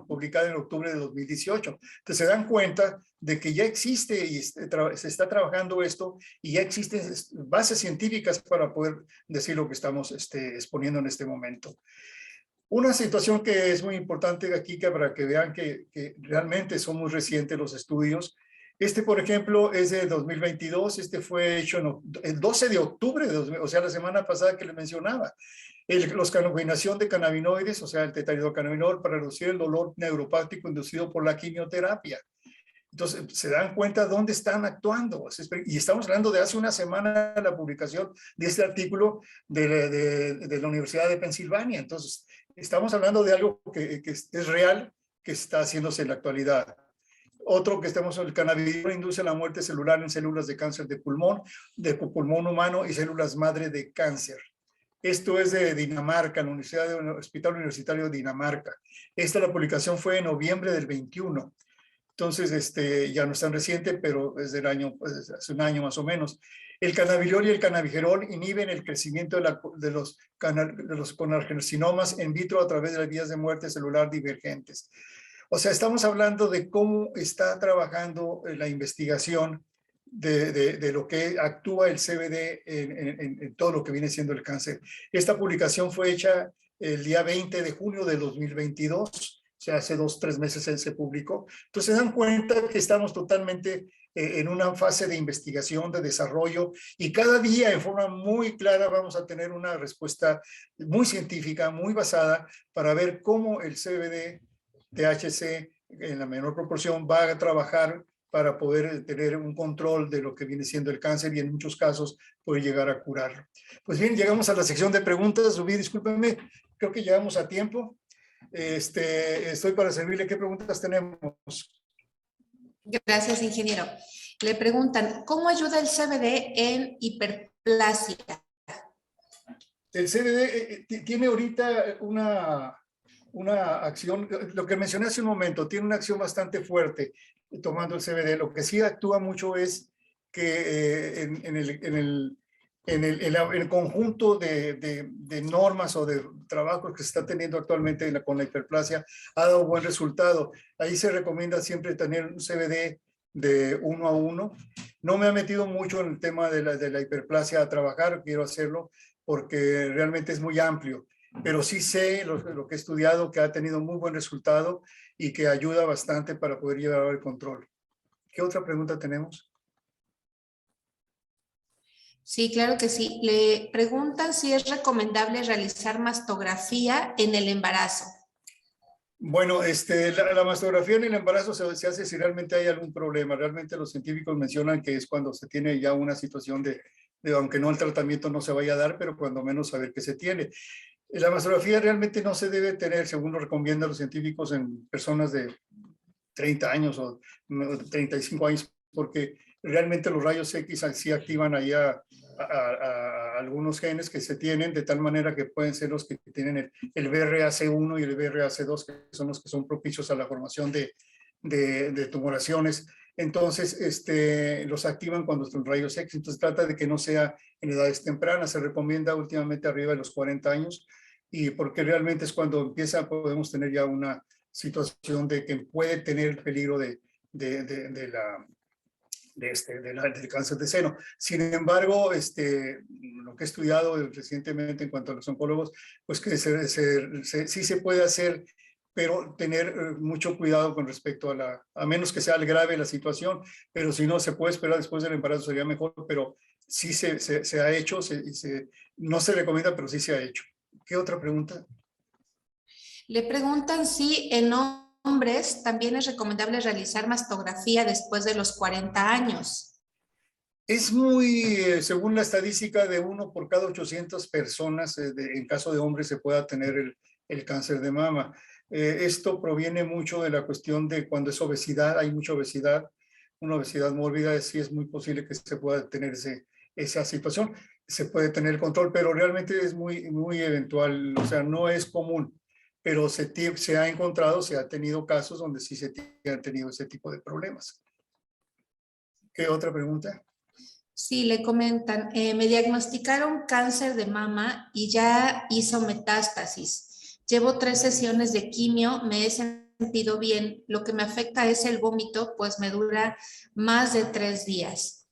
publicada en octubre de 2018. Entonces se dan cuenta de que ya existe y se está trabajando esto, y ya existen bases científicas para poder decir lo que estamos exponiendo en este momento. Una situación que es muy importante aquí, para que vean que realmente son muy recientes los estudios, Este, por ejemplo, es de 2022. Este fue hecho el 12 de octubre de 2000, o sea, la semana pasada que les mencionaba. La combinación de cannabinoides, o sea, el tetrahidrocannabinol para reducir el dolor neuropático inducido por la quimioterapia. Entonces, se dan cuenta dónde están actuando. Y estamos hablando de hace una semana la publicación de este artículo de la Universidad de Pensilvania. Entonces, estamos hablando de algo que es real, que está haciéndose en la actualidad. Otro que estamos, el cannabidiol induce la muerte celular en células de cáncer de pulmón humano y células madre de cáncer. Esto es de Dinamarca, la Hospital Universitario de Dinamarca. La publicación fue en noviembre del 21. Entonces, ya no es tan reciente, pero es del año, pues, hace un año más o menos. El cannabidiol y el cannabigerol inhiben el crecimiento de los carcinomas in vitro a través de las vías de muerte celular divergentes. O sea, estamos hablando de cómo está trabajando la investigación de lo que actúa el CBD en todo lo que viene siendo el cáncer. Esta publicación fue hecha el día 20 de junio de 2022, o sea, hace 2-3 meses se publicó. Entonces se dan cuenta que estamos totalmente en una fase de investigación, de desarrollo, y cada día en forma muy clara vamos a tener una respuesta muy científica, muy basada, para ver cómo el CBD, THC, en la menor proporción, va a trabajar para poder tener un control de lo que viene siendo el cáncer y en muchos casos puede llegar a curarlo. Pues bien, llegamos a la sección de preguntas. Rubí, discúlpenme, creo que llegamos a tiempo. Estoy para servirle. ¿Qué preguntas tenemos? Gracias, ingeniero. Le preguntan, ¿cómo ayuda el CBD en hiperplasia? El CBD tiene ahorita una acción, lo que mencioné hace un momento, tiene una acción bastante fuerte tomando el CBD. Lo que sí actúa mucho es que en el conjunto de normas o de trabajos que se está teniendo actualmente con la hiperplasia ha dado buen resultado. Ahí se recomienda siempre tener un CBD de 1 a 1. No me he metido mucho en el tema de la hiperplasia a trabajar, quiero hacerlo porque realmente es muy amplio, pero sí sé lo que he estudiado, que ha tenido muy buen resultado y que ayuda bastante para poder llevar el control. ¿Qué otra pregunta tenemos? Sí, claro que sí. Le preguntan si es recomendable realizar mastografía en el embarazo. Bueno, la mastografía en el embarazo se hace si realmente hay algún problema. Realmente los científicos mencionan que es cuando se tiene ya una situación de aunque no el tratamiento no se vaya a dar, pero cuando menos saber qué se tiene. La mastografía realmente no se debe tener, según lo recomiendan los científicos, en personas de 30 años o 35 años, porque realmente los rayos X sí activan ahí a algunos genes que se tienen, de tal manera que pueden ser los que tienen el BRAC1 y el BRAC2, que son los que son propicios a la formación de tumoraciones. Entonces, los activan cuando son rayos X. Entonces, trata de que no sea en edades tempranas. Se recomienda últimamente arriba de los 40 años, y porque realmente es cuando podemos tener ya una situación de que puede tener el peligro del cáncer de seno. Sin embargo, lo que he estudiado recientemente en cuanto a los oncólogos, pues que sí se puede hacer, pero tener mucho cuidado con respecto a menos que sea grave la situación, pero si no, se puede esperar después del embarazo, sería mejor, pero sí se ha hecho, no se recomienda, pero sí se ha hecho. ¿Qué otra pregunta? Le preguntan si en hombres también es recomendable realizar mastografía después de los 40 años. Es muy, según la estadística, de 1 por cada 800 personas, en caso de hombres, se pueda tener el cáncer de mama. Esto proviene mucho de la cuestión de cuando es obesidad, hay mucha obesidad, una obesidad mórbida, sí es muy posible que se pueda tener esa situación. Se puede tener el control, pero realmente es muy, muy eventual, o sea, no es común, pero se ha encontrado, se ha tenido casos donde sí se han tenido ese tipo de problemas. ¿Qué otra pregunta? Sí, le comentan, me diagnosticaron cáncer de mama y ya hizo metástasis. Llevo 3 sesiones de quimio, me he sentido bien. Lo que me afecta es el vómito, pues me dura más de 3 días.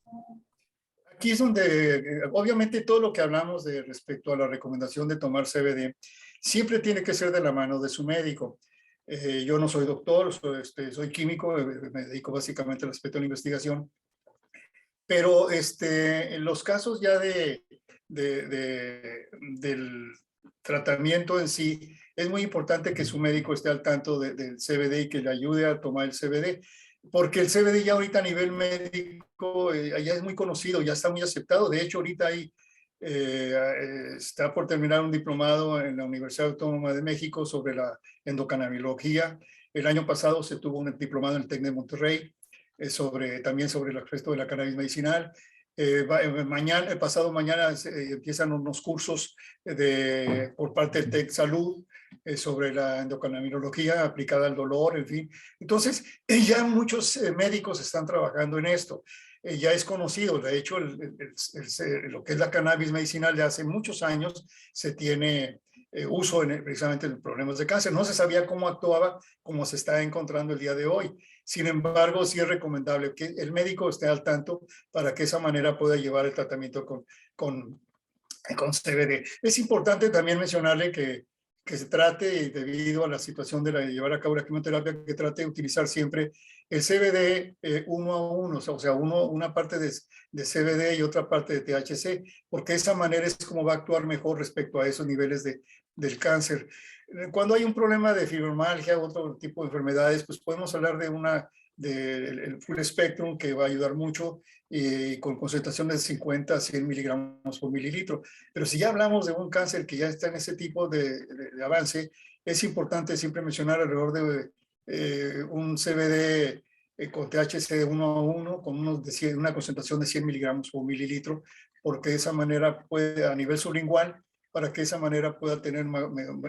Aquí es donde, obviamente, todo lo que hablamos respecto a la recomendación de tomar CBD, siempre tiene que ser de la mano de su médico. Yo no soy doctor, soy químico, me dedico básicamente al aspecto de la investigación, pero en los casos ya del tratamiento en sí, es muy importante que su médico esté al tanto del CBD y que le ayude a tomar el CBD, porque el CBD ya ahorita a nivel médico ya es muy conocido, ya está muy aceptado. De hecho, ahorita está por terminar un diplomado en la Universidad Autónoma de México sobre la endocannabiología. El año pasado se tuvo un diplomado en el TEC de Monterrey también sobre el aspecto de la cannabis medicinal. Pasado mañana empiezan unos cursos por parte del TEC Salud sobre la endocannabinología aplicada al dolor, en fin. Entonces, ya muchos médicos están trabajando en esto. Ya es conocido, de hecho, lo que es la cannabis medicinal de hace muchos años se tiene uso precisamente en problemas de cáncer. No se sabía cómo actuaba, como se está encontrando el día de hoy. Sin embargo, sí es recomendable que el médico esté al tanto para que de esa manera pueda llevar el tratamiento con CBD. Es importante también mencionarle que se trate, debido a la situación de llevar a cabo la quimioterapia, que trate de utilizar siempre el CBD uno a uno, o sea, una parte de CBD y otra parte de THC, porque de esa manera es como va a actuar mejor respecto a esos niveles del cáncer. Cuando hay un problema de fibromialgia u otro tipo de enfermedades, pues podemos hablar del full spectrum, que va a ayudar mucho, con concentraciones de 50 a 100 miligramos por mililitro. Pero si ya hablamos de un cáncer que ya está en ese tipo de avance, es importante siempre mencionar alrededor de un CBD con THC de 1 a 1, con una concentración de 100 miligramos por mililitro, porque de esa manera puede, a nivel sublingual, para que de esa manera pueda tener,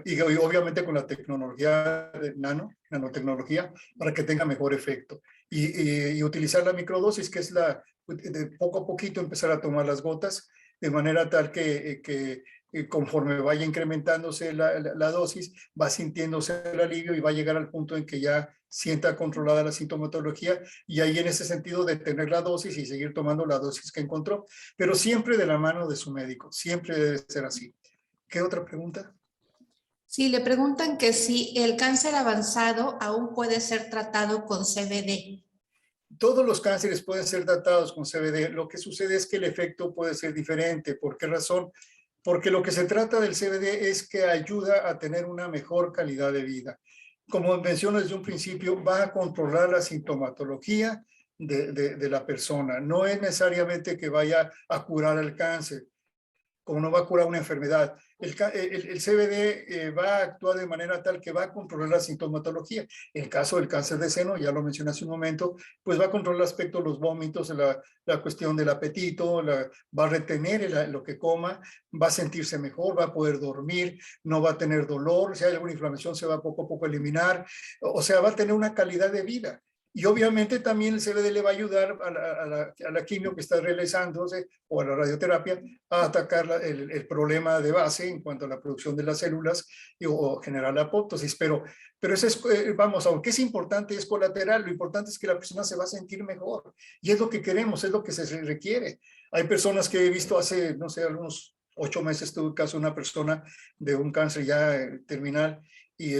y obviamente con la tecnología de nanotecnología, para que tenga mejor efecto. Y utilizar la microdosis, que es de poco a poquito empezar a tomar las gotas, de manera tal que conforme vaya incrementándose la dosis, va sintiéndose el alivio y va a llegar al punto en que ya sienta controlada la sintomatología, y ahí en ese sentido de tener la dosis y seguir tomando la dosis que encontró, pero siempre de la mano de su médico, siempre debe ser así. ¿Qué otra pregunta? Sí, le preguntan que si el cáncer avanzado aún puede ser tratado con CBD. Todos los cánceres pueden ser tratados con CBD. Lo que sucede es que el efecto puede ser diferente. ¿Por qué razón? Porque lo que se trata del CBD es que ayuda a tener una mejor calidad de vida. Como mencioné desde un principio, va a controlar la sintomatología de la persona. No es necesariamente que vaya a curar el cáncer, como no va a curar una enfermedad. El CBD va a actuar de manera tal que va a controlar la sintomatología. En el caso del cáncer de seno, ya lo mencioné hace un momento, pues va a controlar el aspecto de los vómitos, la cuestión del apetito, va a retener lo que coma, va a sentirse mejor, va a poder dormir, no va a tener dolor, si hay alguna inflamación se va poco a poco a eliminar, o sea, va a tener una calidad de vida. Y obviamente también el CBD le va a ayudar a la quimio que está realizándose o a la radioterapia a atacar el problema de base en cuanto a la producción de las células o generar la apoptosis. Pero eso es, vamos, aunque es importante, es colateral. Lo importante es que la persona se va a sentir mejor. Y es lo que queremos, es lo que se requiere. Hay personas que he visto hace, no sé, algunos 8 meses, tuve caso de una persona de un cáncer ya terminal, y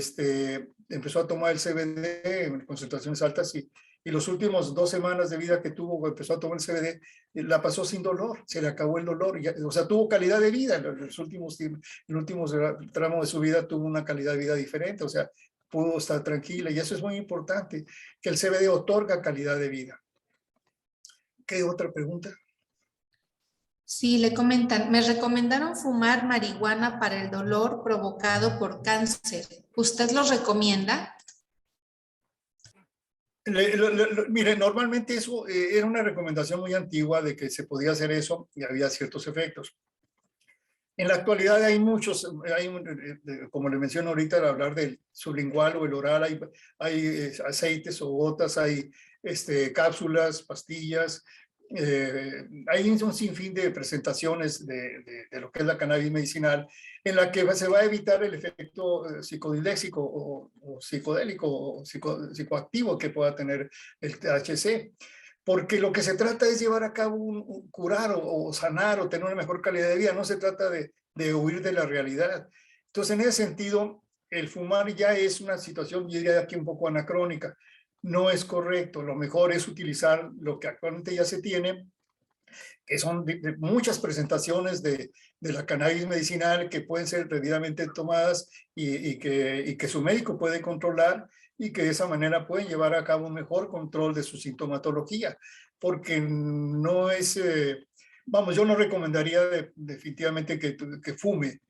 empezó a tomar el CBD en concentraciones altas, y los últimos 2 semanas de vida que tuvo, empezó a tomar el CBD, la pasó sin dolor, se le acabó el dolor, o sea, tuvo calidad de vida. En los últimos tramo de su vida tuvo una calidad de vida diferente, o sea, pudo estar tranquila, y eso es muy importante, que el CBD otorga calidad de vida. ¿Qué otra pregunta? Sí, le comentan, me recomendaron fumar marihuana para el dolor provocado por cáncer. ¿Usted lo recomienda? Mire, normalmente eso era una recomendación muy antigua de que se podía hacer eso y había ciertos efectos. En la actualidad hay muchos, como le menciono ahorita al hablar del sublingual o el oral, hay aceites o gotas, hay cápsulas, pastillas, hay un sinfín de presentaciones de lo que es la cannabis medicinal, en la que se va a evitar el efecto psicodiléxico o psicodélico o psicoactivo que pueda tener el THC. Porque lo que se trata es llevar a cabo un curar o sanar o tener una mejor calidad de vida. No se trata de huir de la realidad. Entonces, en ese sentido, el fumar ya es una situación, yo diría aquí un poco anacrónica. No es correcto. Lo mejor es utilizar lo que actualmente ya se tiene, que son de muchas presentaciones de la cannabis medicinal que pueden ser debidamente tomadas y que su médico puede controlar y que de esa manera pueden llevar a cabo un mejor control de su sintomatología, porque no es, vamos, yo no recomendaría definitivamente que fume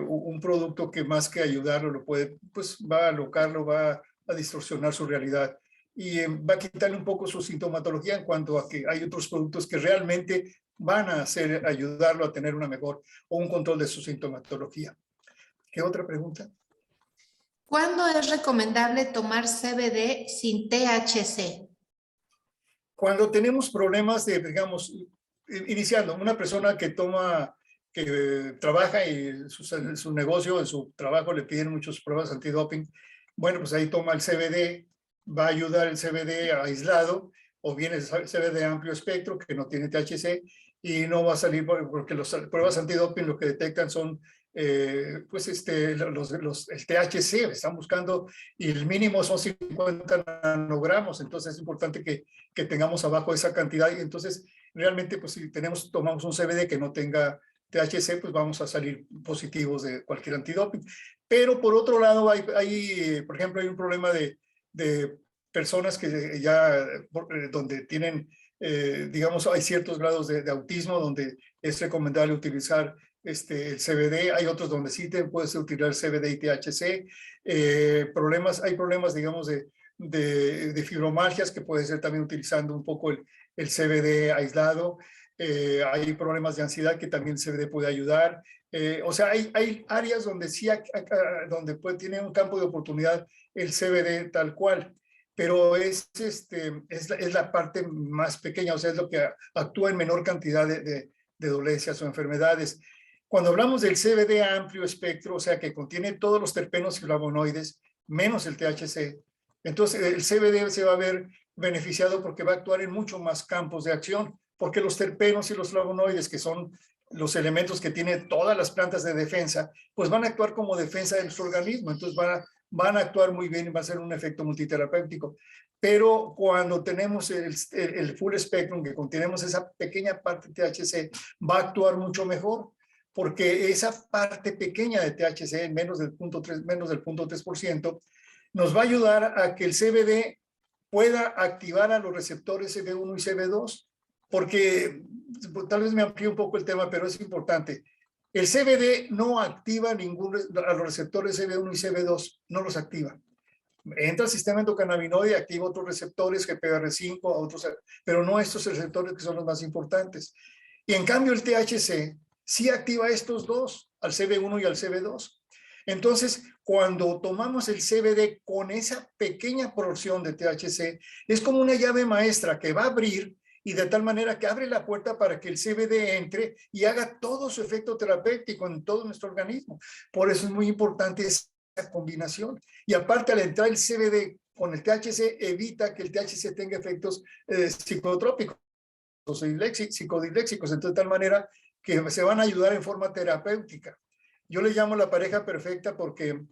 un producto que más que ayudarlo lo puede, pues va a alocarlo, va a distorsionar su realidad y va a quitarle un poco su sintomatología en cuanto a que hay otros productos que realmente van a hacer, ayudarlo a tener una mejor o un control de su sintomatología. ¿Qué otra pregunta? ¿Cuándo es recomendable tomar CBD sin THC? Cuando tenemos problemas de, digamos, iniciando, una persona que toma, que trabaja y su negocio, en su trabajo le piden muchas pruebas antidoping, bueno, pues ahí toma el CBD, va a ayudar el CBD aislado, o bien el CBD amplio espectro, que no tiene THC, y no va a salir, porque las pruebas antidoping lo que detectan son, pues, el THC, están buscando, y el mínimo son 50 nanogramos, entonces es importante que tengamos abajo esa cantidad, y entonces realmente, pues si tomamos un CBD que no tenga THC, pues vamos a salir positivos de cualquier antidoping. Pero por otro lado, por ejemplo, hay un problema de personas que ya, donde tienen, digamos, hay ciertos grados de autismo donde es recomendable utilizar el CBD. Hay otros donde sí puedes utilizar CBD y THC. Hay problemas, digamos, de fibromialgias que puede ser también utilizando un poco el CBD aislado. Hay problemas de ansiedad que también el CBD puede ayudar. O sea, hay áreas donde sí, donde tiene un campo de oportunidad el CBD tal cual, pero es la parte más pequeña, o sea, es lo que actúa en menor cantidad de dolencias o enfermedades. Cuando hablamos del CBD amplio espectro, o sea, que contiene todos los terpenos y flavonoides, menos el THC, entonces el CBD se va a ver beneficiado porque va a actuar en mucho más campos de acción, porque los terpenos y los flavonoides, que son los elementos que tienen todas las plantas de defensa, pues van a actuar como defensa del organismo, entonces van a actuar muy bien y va a ser un efecto multiterapéutico. Pero cuando tenemos el full spectrum, que contenemos esa pequeña parte de THC, va a actuar mucho mejor, porque esa parte pequeña de THC, menos del 0.3%, nos va a ayudar a que el CBD pueda activar a los receptores CB1 y CB2, porque tal vez me amplíe un poco el tema, pero es importante. El CBD no activa a los receptores CB1 y CB2, no los activa. Entra al sistema endocannabinoide y activa otros receptores, GPR5, pero no estos receptores que son los más importantes. Y en cambio el THC sí activa estos dos, al CB1 y al CB2. Entonces, cuando tomamos el CBD con esa pequeña porción de THC, es como una llave maestra que va a abrir y de tal manera que abre la puerta para que el CBD entre y haga todo su efecto terapéutico en todo nuestro organismo. Por eso es muy importante esa combinación. Y aparte, al entrar el CBD con el THC, evita que el THC tenga efectos psicotrópicos o psicodiléxicos, entonces de tal manera que se van a ayudar en forma terapéutica. Yo le llamo la pareja perfecta porque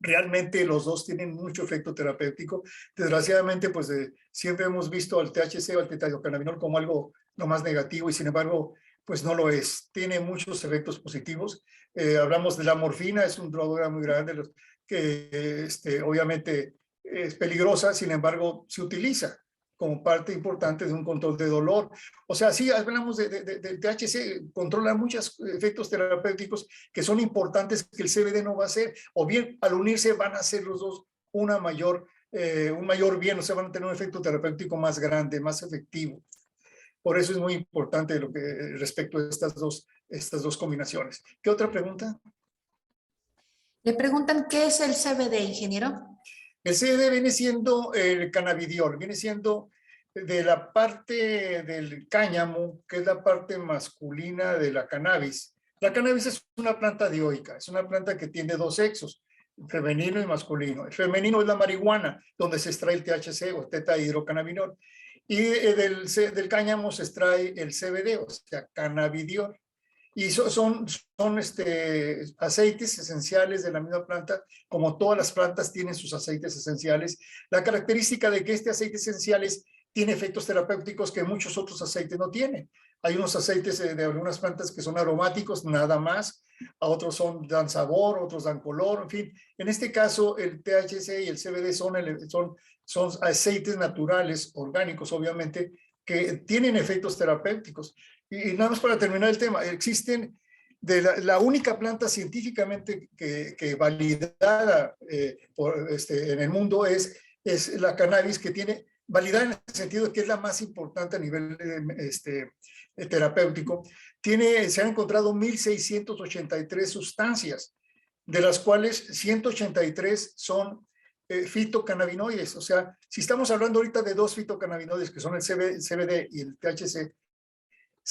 realmente los dos tienen mucho efecto terapéutico. Desgraciadamente, pues siempre hemos visto al THC o al tetrahidrocannabinol como algo lo más negativo y sin embargo, pues no lo es. Tiene muchos efectos positivos. Hablamos de la morfina, es un droga muy grande que obviamente es peligrosa, sin embargo, se utiliza como parte importante de un control de dolor. O sea, sí, hablamos del THC, controla muchos efectos terapéuticos que son importantes que el CBD no va a hacer, o bien al unirse van a hacer los dos un mayor bien, o sea, van a tener un efecto terapéutico más grande, más efectivo. Por eso es muy importante respecto a estas dos combinaciones. ¿Qué otra pregunta? Le preguntan, ¿qué es el CBD, ingeniero? El CBD viene siendo el cannabidiol, viene siendo de la parte del cáñamo, que es la parte masculina de la cannabis. La cannabis es una planta dioica, es una planta que tiene dos sexos, femenino y masculino. El femenino es la marihuana, donde se extrae el THC o tetrahidrocannabinol. Y del cáñamo se extrae el CBD, o sea, cannabidiol. Y son aceites esenciales de la misma planta, como todas las plantas tienen sus aceites esenciales. La característica de que este aceite esenciales tiene efectos terapéuticos que muchos otros aceites no tienen. Hay unos aceites de algunas plantas que son aromáticos, nada más. A otros dan sabor, otros dan color, en fin. En este caso, el THC y el CBD son aceites naturales, orgánicos, obviamente, que tienen efectos terapéuticos. Y nada más para terminar el tema, existen la única planta científicamente que validada en el mundo es la cannabis, que tiene validada en el sentido de que es la más importante a nivel terapéutico. Se han encontrado 1.683 sustancias, de las cuales 183 son fitocannabinoides. O sea, si estamos hablando ahorita de 2 fitocannabinoides, que son el CBD y el THC,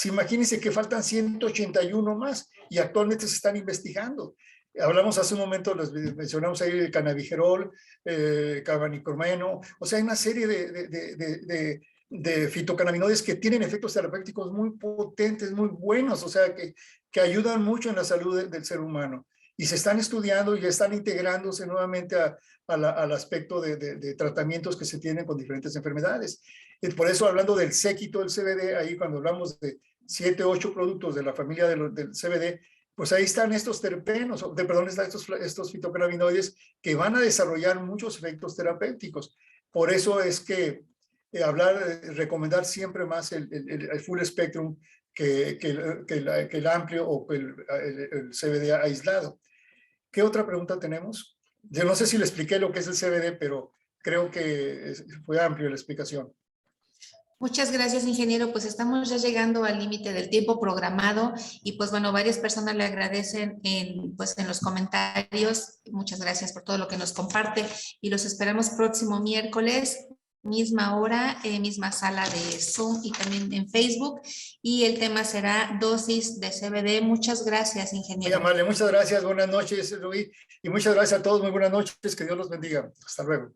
imagínense que faltan 181 más y actualmente se están investigando. Hablamos hace un momento, mencionamos ahí el cannabigerol, cabanicromeno, o sea, hay una serie de fitocannabinoides que tienen efectos terapéuticos muy potentes, muy buenos, o sea, que ayudan mucho en la salud del ser humano. Y se están estudiando y ya están integrándose nuevamente al aspecto de tratamientos que se tienen con diferentes enfermedades. Por eso, hablando del séquito del CBD, ahí cuando hablamos de 7, 8 productos de la familia del CBD, pues ahí están estos terpenos, están estos fitocannabinoides que van a desarrollar muchos efectos terapéuticos. Por eso es que recomendar siempre más el full spectrum que el amplio o el CBD aislado. ¿Qué otra pregunta tenemos? Yo no sé si le expliqué lo que es el CBD, pero creo que fue amplio la explicación. Muchas gracias, ingeniero. Pues estamos ya llegando al límite del tiempo programado y pues bueno, varias personas le agradecen en los comentarios. Muchas gracias por todo lo que nos comparte y los esperamos próximo miércoles, misma hora, misma sala de Zoom y también en Facebook. Y el tema será dosis de CBD. Muchas gracias, ingeniero. Muy amable, muchas gracias. Buenas noches, Luis. Y muchas gracias a todos. Muy buenas noches. Que Dios los bendiga. Hasta luego.